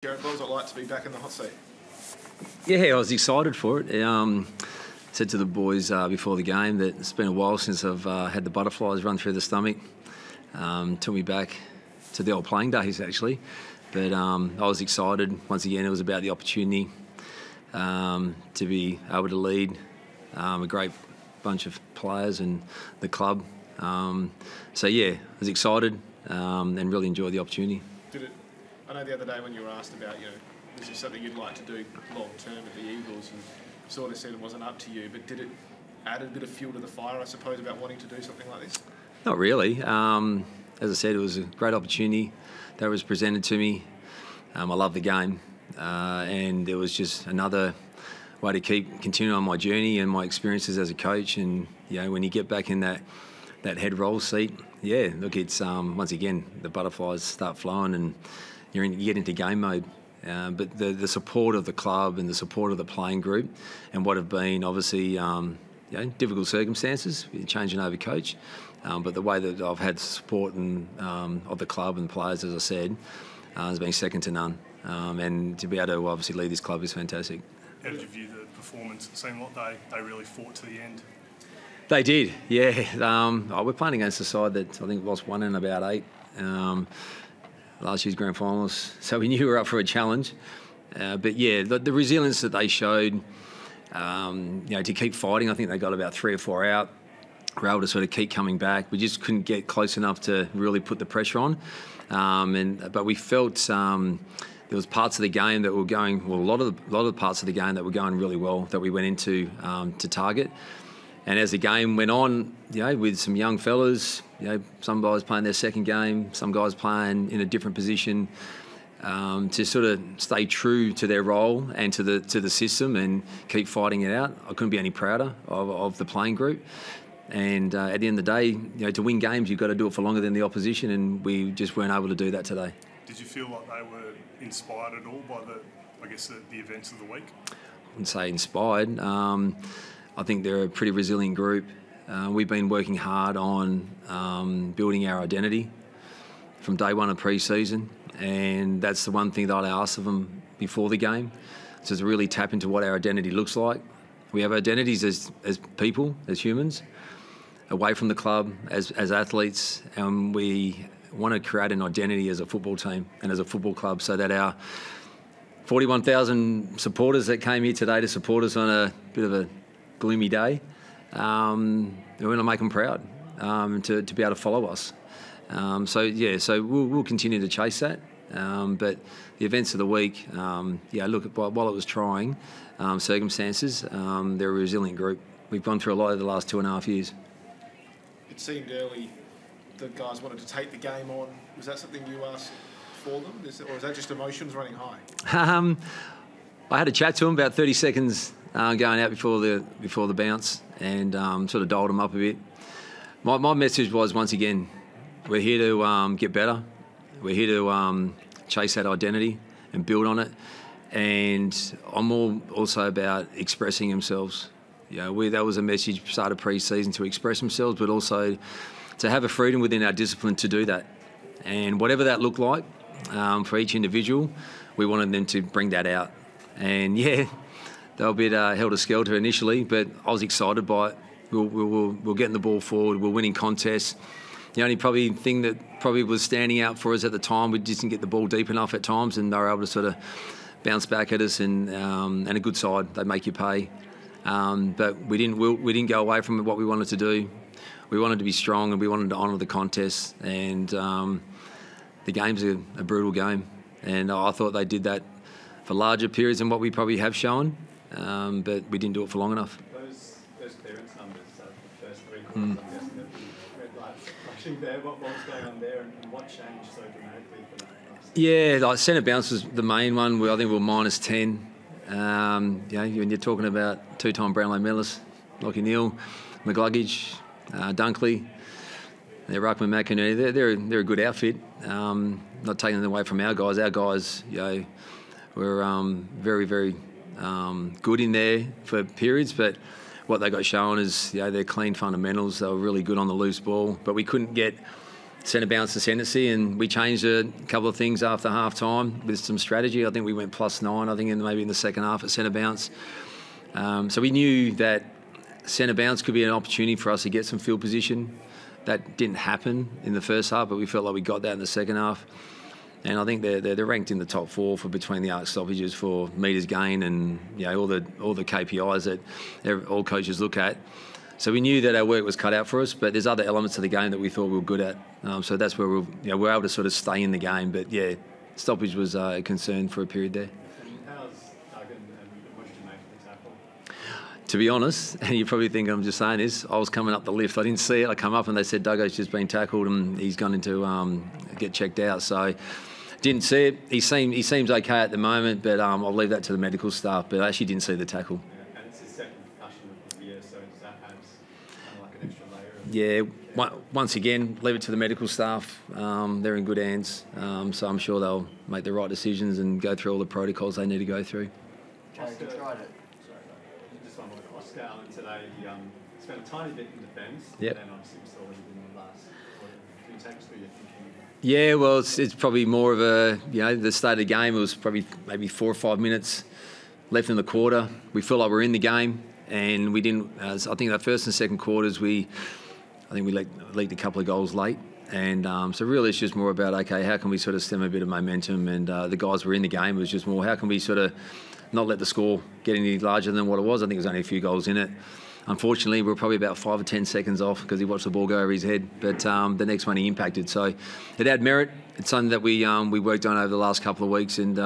Jarrad, what was it like to be back in the hot seat? Yeah, I was excited for it. Said to the boys before the game that it's been a while since I've had the butterflies run through the stomach. Took me back to the old playing days, actually. But I was excited. Once again, it was about the opportunity to be able to lead a great bunch of players and the club. So, yeah, I was excited and really enjoyed the opportunity. I know the other day when you were asked about, this is something you'd like to do long term at the Eagles, and sort of said it wasn't up to you, but did it add a bit of fuel to the fire, I suppose, about wanting to do something like this? Not really. As I said, it was a great opportunity that was presented to me. I love the game, and it was just another way to keep continuing on my journey and my experiences as a coach. And when you get back in that head roll seat, yeah, look, it's once again the butterflies start flowing and you get into game mode. But the support of the club and the support of the playing group and what have been obviously difficult circumstances, changing over coach, but the way that I've had support of the club and players, as I said, has been second to none. And to be able to obviously lead this club is fantastic. How did you view the performance? It seemed like they really fought to the end. They did, yeah. We're playing against a side that I think lost one in about 8. Last year's grand finals, so we knew we were up for a challenge. But yeah, the resilience that they showed, to keep fighting. I think they got about 3 or 4 out. We're able to sort of keep coming back. We just couldn't get close enough to really put the pressure on. But we felt there was parts of the game that were going well. A lot of the parts of the game that were going really well that we went into to target. And as the game went on, with some young fellas, some guys playing their second game, some guys playing in a different position, to sort of stay true to their role and to the system and keep fighting it out. I couldn't be any prouder of the playing group. And at the end of the day, to win games, you've got to do it for longer than the opposition, and we just weren't able to do that today. Did you feel like they were inspired at all by the events of the week? I wouldn't say inspired. I think they're a pretty resilient group. We've been working hard on building our identity from day one of pre-season, and that's the one thing that I asked of them before the game, so to really tap into what our identity looks like. We have identities as people, as humans, away from the club, as athletes, and we want to create an identity as a football team and as a football club so that our 41,000 supporters that came here today to support us on a bit of a gloomy day, we want to make them proud to be able to follow us. So we'll continue to chase that. But the events of the week, look, while it was trying circumstances, they're a resilient group. We've gone through a lot over the last 2.5 years. It seemed early the guys wanted to take the game on. Was that something you asked for them, or is that just emotions running high? I had a chat to them about 30 seconds going out before the bounce, and sort of dialed them up a bit. My message was, once again, we're here to get better. We're here to chase that identity and build on it. And I'm also about expressing themselves. That was a message start of pre-season, to express themselves, but also to have a freedom within our discipline to do that. And whatever that looked like for each individual, we wanted them to bring that out. And yeah, they were a bit helter-skelter initially, but I was excited by it. We're getting the ball forward. We're winning contests. The only probably thing that probably was standing out for us at the time, we just didn't get the ball deep enough at times, and they were able to sort of bounce back at us. And a good side, they make you pay. But we didn't go away from what we wanted to do. We wanted to be strong, and we wanted to honour the contest. And the game's a brutal game, and I thought they did that for larger periods than what we probably have shown, but we didn't do it for long enough. Those clearance numbers, the first 3 quarters, I'm guessing there'd be red lights flashing there. What was going on there, and what changed so dramatically for that? Yeah, like centre bounce was the main one. I think we were -10. When you're talking about 2-time Brownlow medalists, Lachie Neale, McGluggage, Dunkley, they're Ruckman, McInerney. They're a good outfit. Not taking them away from our guys. Our guys, were very, very good in there for periods, but what they got shown is their clean fundamentals. They were really good on the loose ball, but we couldn't get centre bounce ascendancy, and we changed a couple of things after half time with some strategy. I think we went +9, I think, maybe in the second half at centre bounce. So we knew that centre bounce could be an opportunity for us to get some field position. That didn't happen in the first half, but we felt like we got that in the second half. And I think they're ranked in the top 4 for between the arc stoppages for metres gain and all the KPIs that all coaches look at. So we knew that our work was cut out for us, but there's other elements of the game that we thought we were good at. So that's where we're able to sort of stay in the game. But yeah, stoppage was a concern for a period there. How's Duggan and what did you make of the tackle? To be honest, and you probably think I'm just saying this, I was coming up the lift. I didn't see it. I come up and they said Duggan's just been tackled and he's gone into get checked out. So didn't see it. He seems okay at the moment, but I'll leave that to the medical staff. But I actually didn't see the tackle. And it's his second concussion of the year, so does that add kind of like an extra layer? Yeah, once again, leave it to the medical staff. They're in good hands, so I'm sure they'll make the right decisions and go through all the protocols they need to go through. Just one more. Oscar Allen today, he spent a tiny bit in defence, Yep. and then obviously we saw what he did in the last quarter. Can you take us through your thinking? Yeah, well, it's probably more of a, the start of the game, it was probably maybe 4 or 5 minutes left in the quarter. We felt like we were in the game, and we didn't, I think the first and second quarters, I think we leaked a couple of goals late. And so really it's just more about, okay, how can we sort of stem a bit of momentum? And the guys were in the game. It was just more, how can we sort of not let the score get any larger than what it was? I think there was only a few goals in it. Unfortunately, we were probably about 5 or 10 seconds off because he watched the ball go over his head. But the next one he impacted. So it had merit. It's something that we worked on over the last couple of weeks. And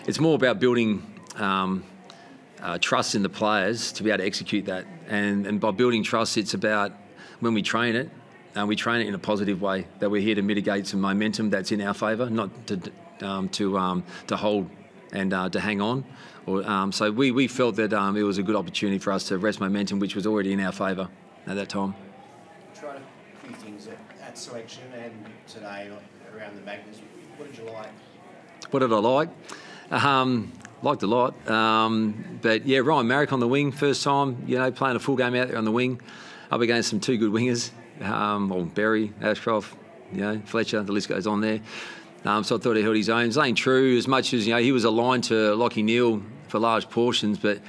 it's more about building trust in the players to be able to execute that. And by building trust, it's about when we train it, we train it in a positive way, that we're here to mitigate some momentum that's in our favour, not to hold and to hang on. So we felt that it was a good opportunity for us to rest momentum, which was already in our favour at that time. Tried a few things at selection and today around the Magnus. What did you like? What did I like? Liked a lot. But yeah, Ryan Marrick on the wing, first time, playing a full game out there on the wing, up against some 2 good wingers. Berry, Ashcroft, Fletcher, the list goes on there. So I thought he held his own. Zane True, as much as he was aligned to Lachie Neale for large portions, but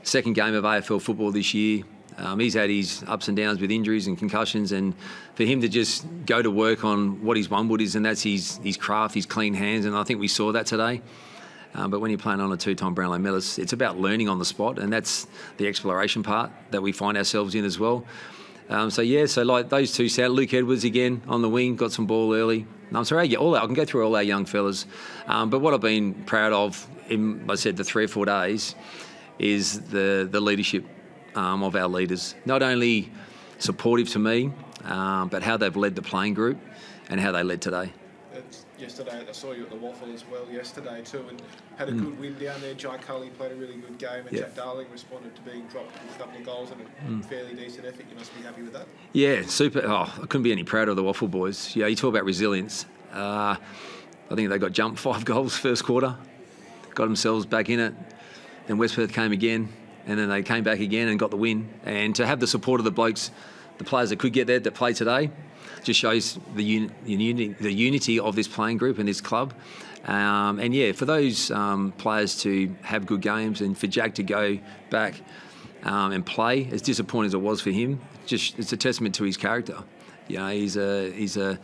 second game of AFL football this year, he's had his ups and downs with injuries and concussions, and for him to just go to work on what his one wood is, and that's his craft, his clean hands, and I think we saw that today. But when you're playing on a 2-time Brownlow medalist, it's about learning on the spot, and that's the exploration part that we find ourselves in as well. So like those two, Luke Edwards again on the wing, got some ball early. I'm sorry, I can go through all our young fellas. But what I've been proud of in, I said, the 3 or 4 days is the leadership of our leaders. Not only supportive to me, but how they've led the playing group and how they led today. Yesterday, I saw you at the Waffle as well yesterday too, and had a good win down there. Jai Cully played a really good game, and Jack Darling responded to being dropped with a couple of goals and a fairly decent effort. You must be happy with that. Yeah, super. I couldn't be any prouder of the Waffle boys. You talk about resilience. I think they got jumped 5 goals first quarter, got themselves back in it. Then West Perth came again, and then they came back again and got the win. And to have the support of the blokes, the players that could get there, that played today, just shows the unity of this playing group and this club. For those players to have good games and for Jack to go back and play, as disappointing as it was for him, it's a testament to his character. He's a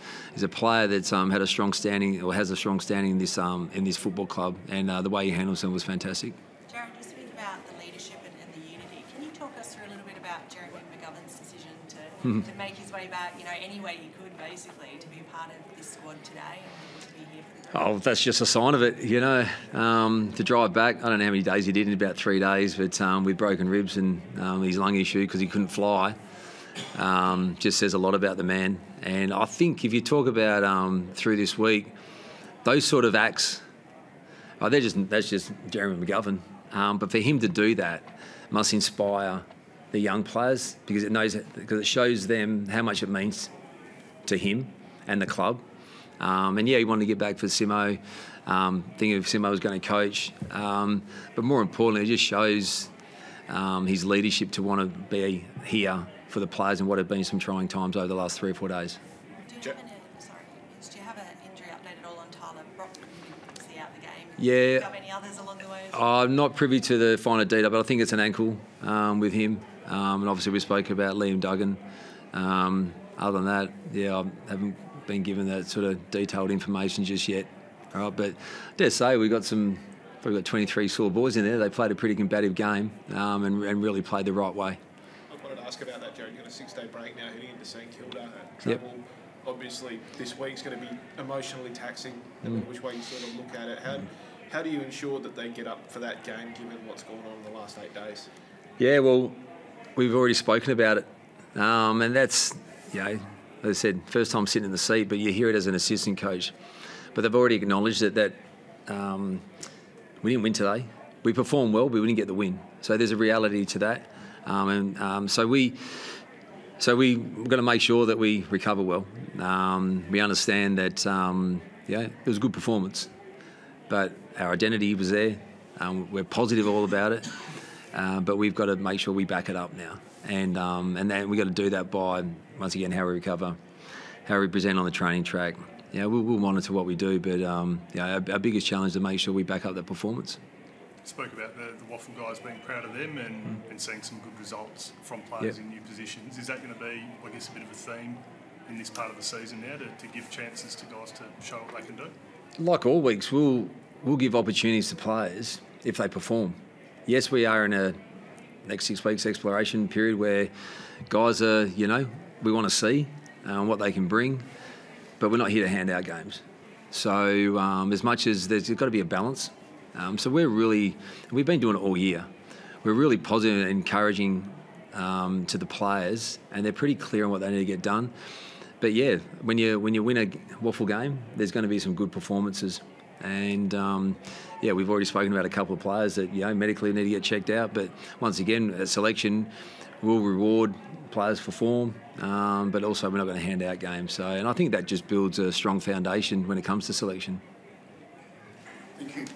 player that's had a strong standing, or has a strong standing in this football club, and the way he handles them was fantastic. Jarrad, you speak about the leadership and the unity. Can you talk us through a little bit about Jeremy McGovern's decision to make his way back, any way he could, basically, to be a part of this squad today and to be here for the group? Oh, that's just a sign of it, to drive back. I don't know how many days he did, in about 3 days, but with broken ribs and his lung issue because he couldn't fly, just says a lot about the man. And I think if you talk about through this week, those sort of acts, that's just Jeremy McGovern. But for him to do that must inspire the young players, because it shows them how much it means to him and the club. He wanted to get back for Simo, thinking if Simo was going to coach. But more importantly, it just shows his leadership to want to be here for the players and what have been some trying times over the last 3 or 4 days. Do you have Yeah. Pick up any others along the way as well? I'm not privy to the finer detail, but I think it's an ankle with him. And obviously we spoke about Liam Duggan. Other than that, yeah, I haven't been given that sort of detailed information just yet. All right, but I dare say we've got 23 sore boys in there. They played a pretty combative game and really played the right way. I wanted to ask about that, Jarrad. You've got a 6-day break now heading into St Kilda. Travel, Yep. obviously, this week's going to be emotionally taxing, depending which way you sort of look at it. How do you ensure that they get up for that game, given what's gone on in the last 8 days? Yeah, well, we've already spoken about it. And that's, you know, as I said, first time sitting in the seat, but you hear it as an assistant coach. But they've already acknowledged that we didn't win today. We performed well, but we didn't get the win. So there's a reality to that. So we've got to make sure that we recover well. We understand that, it was a good performance, but our identity was there. We're positive all about it, but we've got to make sure we back it up now. And then we've got to do that by, once again, how we recover, how we present on the training track. Yeah, we'll monitor what we do, but our biggest challenge is to make sure we back up that performance. Spoke about the Waffle guys being proud of them and seeing some good results from players in new positions. Is that going to be, I guess, a bit of a theme in this part of the season now to give chances to guys to show what they can do? Like all weeks, we'll give opportunities to players if they perform. Yes, we are in a next 6 weeks exploration period where guys are, we want to see what they can bring, but we're not here to hand out games. So as much as there's got to be a balance. So we've been doing it all year. We're really positive and encouraging to the players, and they're pretty clear on what they need to get done. But yeah, when you win a Waffle game, there's going to be some good performances. And we've already spoken about a couple of players that medically need to get checked out. But once again, a selection will reward players for form, but also we're not going to hand out games. So, and I think that just builds a strong foundation when it comes to selection. Thank you.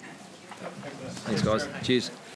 Thanks, guys. Cheers.